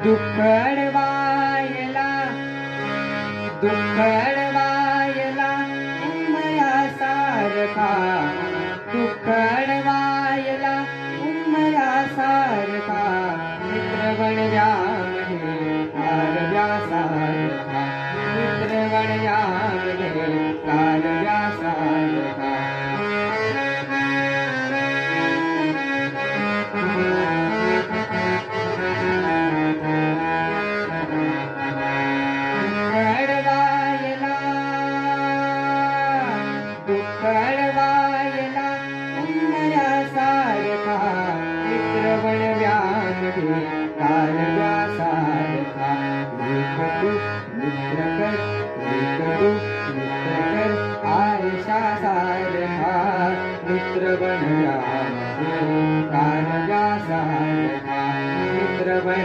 दुःख अडवायला उमऱ्यासारखा, दुःख अडवायला उमऱ्यासारखा, मित्र बनव्यामध्ये कारव्यासारखा, मित्र बनव्यामध्ये कारव्यासारखा. दुःख अडवायला उमऱ्यासारखा, मित्र बनव्यामध्ये कारव्यासारखा. एक तू मित्र कर, एक तू मित्र कर, आरशासारखा, मित्र बनव्यामध्ये कारव्यासारखा, मित्र बन